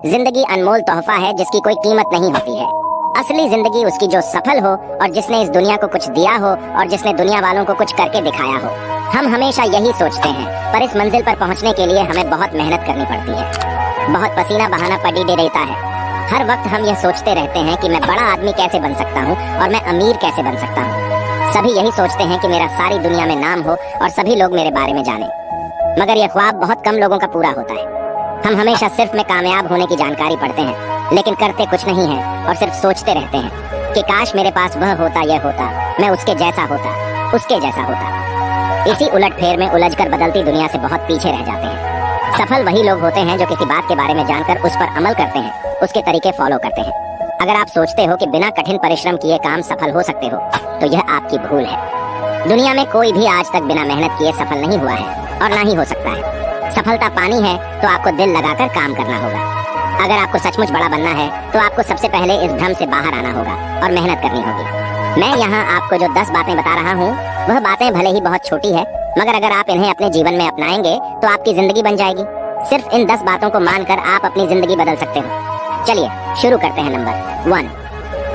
जिंदगी अनमोल तोहफा है जिसकी कोई कीमत नहीं होती है। असली जिंदगी उसकी जो सफल हो और जिसने इस दुनिया को कुछ दिया हो और जिसने दुनिया वालों को कुछ करके दिखाया हो। हम हमेशा यही सोचते हैं, पर इस मंजिल पर पहुंचने के लिए हमें बहुत मेहनत करनी पड़ती है, बहुत पसीना बहाना पड़ीडे रहता है। हर वक्त हम यह सोचते रहते हैं कि मैं बड़ा आदमी कैसे बन सकता हूँ और मैं अमीर कैसे बन सकता हूँ। सभी यही सोचते हैं कि मेरा सारी दुनिया में नाम हो और सभी लोग मेरे बारे में जाने, मगर यह ख्वाब बहुत कम लोगों का पूरा होता है। हम हमेशा सिर्फ में कामयाब होने की जानकारी पढ़ते हैं, लेकिन करते कुछ नहीं है और सिर्फ सोचते रहते हैं कि काश मेरे पास वह होता, यह होता, मैं उसके जैसा होता, उसके जैसा होता। इसी उलटफेर में उलझकर बदलती दुनिया से बहुत पीछे रह जाते हैं। सफल वही लोग होते हैं जो किसी बात के बारे में जानकर उस पर अमल करते हैं, उसके तरीके फॉलो करते हैं। अगर आप सोचते हो कि बिना कठिन परिश्रम किए काम सफल हो सकते हो, तो यह आपकी भूल है। दुनिया में कोई भी आज तक बिना मेहनत किए सफल नहीं हुआ है और ना ही हो सकता है। सफलता पानी है तो आपको दिल लगाकर काम करना होगा। अगर आपको सचमुच बड़ा बनना है तो आपको सबसे पहले इस भ्रम से बाहर आना होगा और मेहनत करनी होगी। मैं यहाँ आपको जो 10 बातें बता रहा हूँ, वह बातें भले ही बहुत छोटी है, मगर अगर आप इन्हें अपने जीवन में अपनाएंगे तो आपकी जिंदगी बन जाएगी। सिर्फ इन 10 बातों को मानकर आप अपनी जिंदगी बदल सकते हो। चलिए शुरू करते हैं। नंबर 1,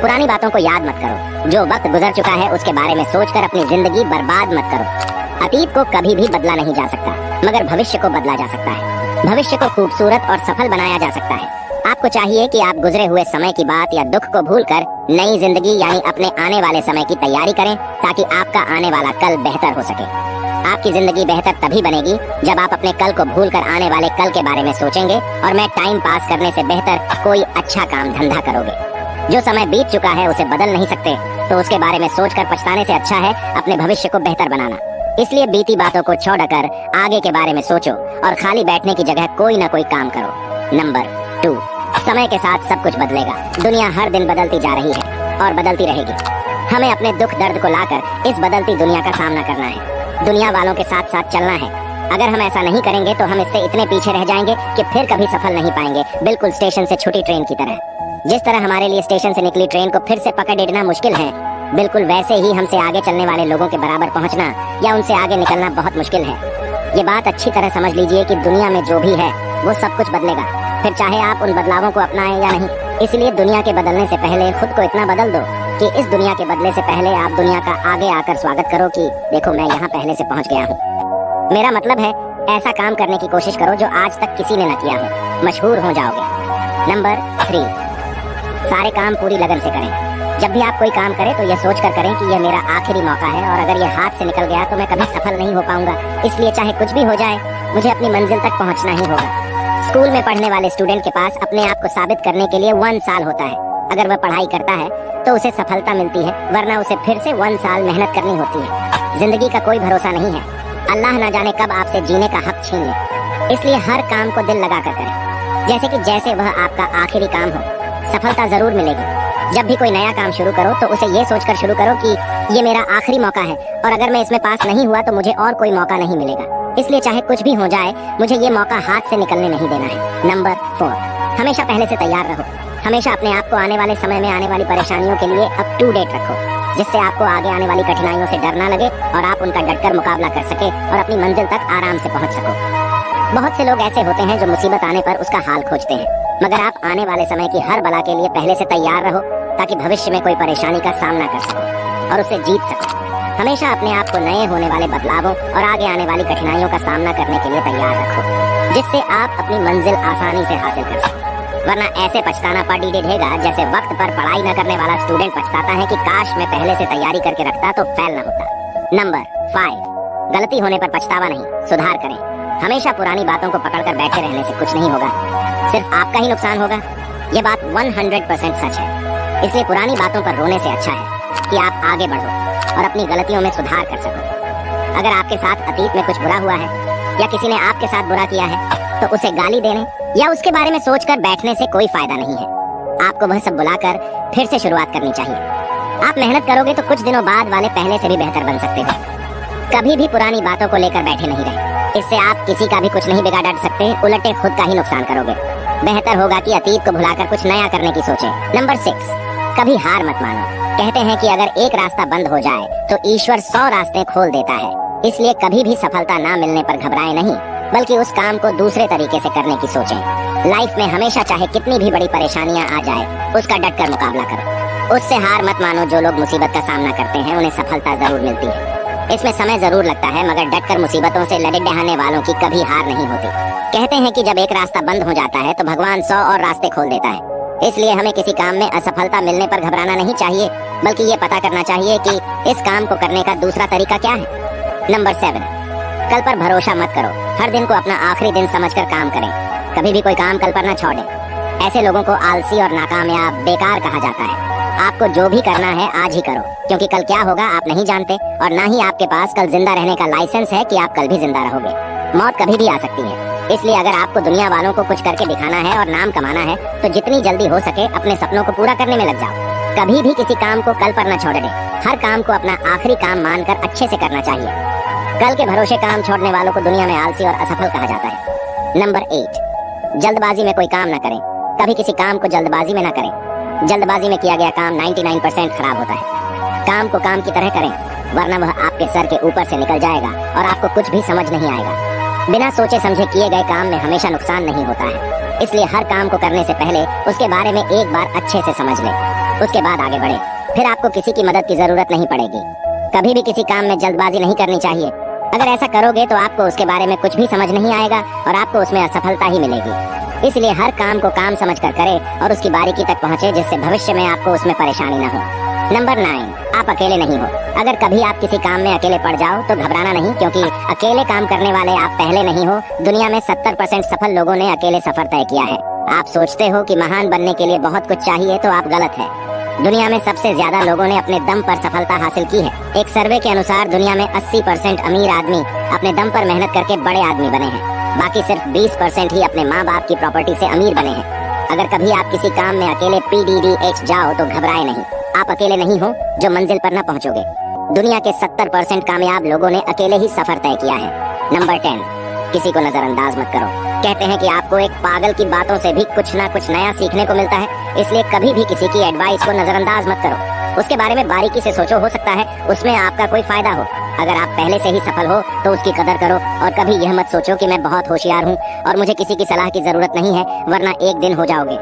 पुरानी बातों को याद मत करो। जो वक्त गुजर चुका है उसके बारे में सोचकर अपनी जिंदगी बर्बाद मत करो। अतीत को कभी भी बदला नहीं जा सकता, मगर भविष्य को बदला जा सकता है। भविष्य को खूबसूरत और सफल बनाया जा सकता है। आपको चाहिए कि आप गुजरे हुए समय की बात या दुख को भूलकर नई जिंदगी यानी अपने आने वाले समय की तैयारी करें, ताकि आपका आने वाला कल बेहतर हो सके। आपकी जिंदगी बेहतर तभी बनेगी जब आप अपने कल को भूलकर आने वाले कल के बारे में सोचेंगे और मैं टाइम पास करने से बेहतर कोई अच्छा काम धंधा करोगे। जो समय बीत चुका है उसे बदल नहीं सकते, तो उसके बारे में सोचकर पछताने से अच्छा है अपने भविष्य को बेहतर बनाना। इसलिए बीती बातों को छोड़कर आगे के बारे में सोचो और खाली बैठने की जगह कोई ना कोई काम करो। नंबर 2, समय के साथ सब कुछ बदलेगा। दुनिया हर दिन बदलती जा रही है और बदलती रहेगी। हमें अपने दुख दर्द को लाकर इस बदलती दुनिया का सामना करना है, दुनिया वालों के साथ साथ चलना है। अगर हम ऐसा नहीं करेंगे तो हम इससे इतने पीछे रह जाएंगे कि फिर कभी सफल नहीं पाएंगे, बिल्कुल स्टेशन से छूटी ट्रेन की तरह। जिस तरह हमारे लिए स्टेशन से निकली ट्रेन को फिर से पकड़ना मुश्किल है, बिल्कुल वैसे ही हमसे आगे चलने वाले लोगों के बराबर पहुंचना या उनसे आगे निकलना बहुत मुश्किल है। ये बात अच्छी तरह समझ लीजिए कि दुनिया में जो भी है वो सब कुछ बदलेगा, फिर चाहे आप उन बदलावों को अपनाएं या नहीं। इसलिए दुनिया के बदलने से पहले खुद को इतना बदल दो कि इस दुनिया के बदले से पहले आप दुनिया का आगे आकर स्वागत करो कि देखो मैं यहाँ पहले से पहुँच गया हूँ। मेरा मतलब है ऐसा काम करने की कोशिश करो जो आज तक किसी ने न किया हो, मशहूर हो जाओगे। नंबर 3, सारे काम पूरी लगन से करें। जब भी आप कोई काम करें तो यह सोचकर करें कि यह मेरा आखिरी मौका है और अगर यह हाथ से निकल गया तो मैं कभी सफल नहीं हो पाऊंगा। इसलिए चाहे कुछ भी हो जाए, मुझे अपनी मंजिल तक पहुंचना ही होगा। स्कूल में पढ़ने वाले स्टूडेंट के पास अपने आप को साबित करने के लिए 1 साल होता है। अगर वह पढ़ाई करता है तो उसे सफलता मिलती है, वरना उसे फिर से 1 साल मेहनत करनी होती है। जिंदगी का कोई भरोसा नहीं है, अल्लाह ना जाने कब आपसे जीने का हक छीन ले। इसलिए हर काम को दिल लगा कर करें, जैसे वह आपका आखिरी काम हो। सफलता जरूर मिलेगी। जब भी कोई नया काम शुरू करो तो उसे ये सोचकर शुरू करो कि ये मेरा आखिरी मौका है और अगर मैं इसमें पास नहीं हुआ तो मुझे और कोई मौका नहीं मिलेगा। इसलिए चाहे कुछ भी हो जाए, मुझे ये मौका हाथ से निकलने नहीं देना है। नंबर 4, हमेशा पहले से तैयार रहो। हमेशा अपने आप को आने वाले समय में आने वाली परेशानियों के लिए अप टू डेट रखो, जिससे आपको आगे आने वाली कठिनाइयों से डर ना लगे और आप उनका डटकर मुकाबला कर सके और अपनी मंजिल तक आराम से पहुंच सको। बहुत से लोग ऐसे होते हैं जो मुसीबत आने पर उसका हाल खोजते हैं, मगर आप आने वाले समय की हर बला के लिए पहले से तैयार रहो, ताकि भविष्य में कोई परेशानी का सामना कर सको और उसे जीत सको। हमेशा अपने आप को नए होने वाले बदलावों और आगे आने वाली कठिनाइयों का सामना करने के लिए तैयार रखो, जिससे आप अपनी मंजिल आसानी से हासिल कर सको। वरना ऐसे पछताना पड़ीडे रहेगा जैसे वक्त पर पढ़ाई न करने वाला स्टूडेंट पछताता है कि काश मैं पहले से तैयारी करके रखता तो फेल न होता। नंबर 5, गलती होने पर पछतावा नहीं, सुधार करें। हमेशा पुरानी बातों को पकड़कर बैठे रहने से कुछ नहीं होगा, सिर्फ आपका ही नुकसान होगा। ये बात 100% सच है। इसलिए पुरानी बातों पर रोने से अच्छा है कि आप आगे बढ़ो और अपनी गलतियों में सुधार कर सको। अगर आपके साथ अतीत में कुछ बुरा हुआ है या किसी ने आपके साथ बुरा किया है तो उसे गाली देने या उसके बारे में सोचकर बैठने से कोई फायदा नहीं है। आपको वह सब बुलाकर फिर से शुरुआत करनी चाहिए। आप मेहनत करोगे तो कुछ दिनों बाद वाले पहले से भी बेहतर बन सकते हो। कभी भी पुरानी बातों को लेकर बैठे नहीं रहे, इससे आप किसी का भी कुछ नहीं बिगाड़ सकते, उल्टे खुद का ही नुकसान करोगे। बेहतर होगा कि अतीत को भुलाकर कुछ नया करने की सोचें। नंबर 6, कभी हार मत मानो। कहते हैं कि अगर एक रास्ता बंद हो जाए तो ईश्वर 100 रास्ते खोल देता है। इसलिए कभी भी सफलता ना मिलने पर घबराएं नहीं, बल्कि उस काम को दूसरे तरीके से करने की सोचें। लाइफ में हमेशा चाहे कितनी भी बड़ी परेशानियां आ जाए, उसका डट कर मुकाबला करो। उससे हार मत मानो। जो लोग मुसीबत का सामना करते हैं उन्हें सफलता जरूर मिलती है। इसमें समय जरूर लगता है, मगर डट कर मुसीबतों से लड़े डहाने वालों की कभी हार नहीं होती। कहते हैं कि जब एक रास्ता बंद हो जाता है तो भगवान 100 और रास्ते खोल देता है। इसलिए हमें किसी काम में असफलता मिलने पर घबराना नहीं चाहिए, बल्कि ये पता करना चाहिए कि इस काम को करने का दूसरा तरीका क्या है। नंबर 7, कल पर भरोसा मत करो। हर दिन को अपना आखिरी दिन समझकर काम करें। कभी भी कोई काम कल पर न छोड़ें। ऐसे लोगों को आलसी और नाकामयाब, बेकार कहा जाता है। आपको जो भी करना है आज ही करो, क्योंकि कल क्या होगा आप नहीं जानते, और ना ही आपके पास कल जिंदा रहने का लाइसेंस है कि आप कल भी जिंदा रहोगे। मौत कभी भी आ सकती है, इसलिए अगर आपको दुनिया वालों को कुछ करके दिखाना है और नाम कमाना है तो जितनी जल्दी हो सके अपने सपनों को पूरा करने में लग जाओ। कभी भी किसी काम को कल पर न छोड़ दें। हर काम को अपना आखिरी काम मानकर अच्छे से करना चाहिए। कल के भरोसे काम छोड़ने वालों को दुनिया में आलसी और असफल कहा जाता है। नंबर 8, जल्दबाजी में कोई काम न करें। कभी किसी काम को जल्दबाजी में न करें। जल्दबाजी में किया गया काम 99% खराब होता है। काम को काम की तरह करें, वरना वह आपके सर के ऊपर से निकल जाएगा और आपको कुछ भी समझ नहीं आएगा। बिना सोचे समझे किए गए काम में हमेशा नुकसान नहीं होता है। इसलिए हर काम को करने से पहले उसके बारे में एक बार अच्छे से समझ लें, उसके बाद आगे बढ़े। फिर आपको किसी की मदद की जरूरत नहीं पड़ेगी। कभी भी किसी काम में जल्दबाजी नहीं करनी चाहिए। अगर ऐसा करोगे तो आपको उसके बारे में कुछ भी समझ नहीं आएगा और आपको उसमें असफलता ही मिलेगी। इसलिए हर काम को काम समझकर करें और उसकी बारीकी तक पहुंचे, जिससे भविष्य में आपको उसमें परेशानी न हो। नंबर 9, आप अकेले नहीं हो। अगर कभी आप किसी काम में अकेले पड़ जाओ तो घबराना नहीं, क्योंकि अकेले काम करने वाले आप पहले नहीं हो। दुनिया में 70% सफल लोगों ने अकेले सफर तय किया है। आप सोचते हो कि महान बनने के लिए बहुत कुछ चाहिए, तो आप गलत है। दुनिया में सबसे ज्यादा लोगों ने अपने दम पर सफलता हासिल की है। एक सर्वे के अनुसार दुनिया में 80% अमीर आदमी अपने दम पर मेहनत करके बड़े आदमी बने हैं। बाकी सिर्फ 20% ही अपने माँ बाप की प्रॉपर्टी से अमीर बने हैं। अगर कभी आप किसी काम में अकेले PDDH जाओ तो घबराए नहीं। आप अकेले नहीं हो जो मंजिल पर न पहुंचोगे। दुनिया के 70% कामयाब लोगों ने अकेले ही सफर तय किया है। नंबर 10, किसी को नजरअंदाज मत करो। कहते हैं कि आपको एक पागल की बातों से भी कुछ ना कुछ नया सीखने को मिलता है, इसलिए कभी भी किसी की एडवाइस को नजरअंदाज मत करो। उसके बारे में बारीकी से सोचो, हो सकता है उसमें आपका कोई फायदा हो। अगर आप पहले से ही सफल हो तो उसकी कदर करो, और कभी यह मत सोचो कि मैं बहुत होशियार हूँ और मुझे किसी की सलाह की जरूरत नहीं है, वरना एक दिन हो जाओगे।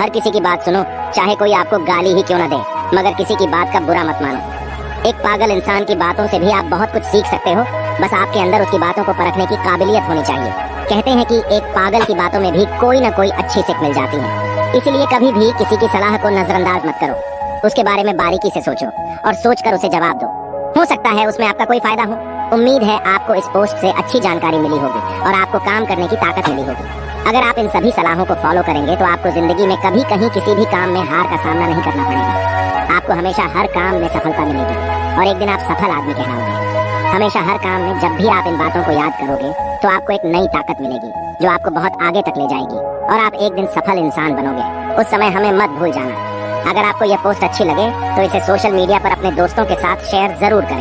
हर किसी की बात सुनो, चाहे कोई आपको गाली ही क्यों न दे, मगर किसी की बात का बुरा मत मानो। एक पागल इंसान की बातों से भी आप बहुत कुछ सीख सकते हो, बस आपके अंदर उसकी बातों को परखने की काबिलियत होनी चाहिए। कहते हैं कि एक पागल की बातों में भी कोई न कोई अच्छी सीख मिल जाती है। इसलिए कभी भी किसी की सलाह को नजरअंदाज मत करो। उसके बारे में बारीकी से सोचो और सोचकर उसे जवाब दो। हो सकता है उसमें आपका कोई फायदा हो। उम्मीद है आपको इस पोस्ट से अच्छी जानकारी मिली होगी और आपको काम करने की ताकत मिली होगी। अगर आप इन सभी सलाहों को फॉलो करेंगे तो आपको जिंदगी में कभी कहीं किसी भी काम में हार का सामना नहीं करना पड़ेगा। आपको हमेशा हर काम में सफलता मिलेगी और एक दिन आप सफल आदमी कहलाओगे। हमेशा हर काम में जब भी आप इन बातों को याद करोगे तो आपको एक नई ताकत मिलेगी जो आपको बहुत आगे तक ले जाएगी और आप एक दिन सफल इंसान बनोगे। उस समय हमें मत भूल जाना। अगर आपको यह पोस्ट अच्छी लगे तो इसे सोशल मीडिया पर अपने दोस्तों के साथ शेयर जरूर करें।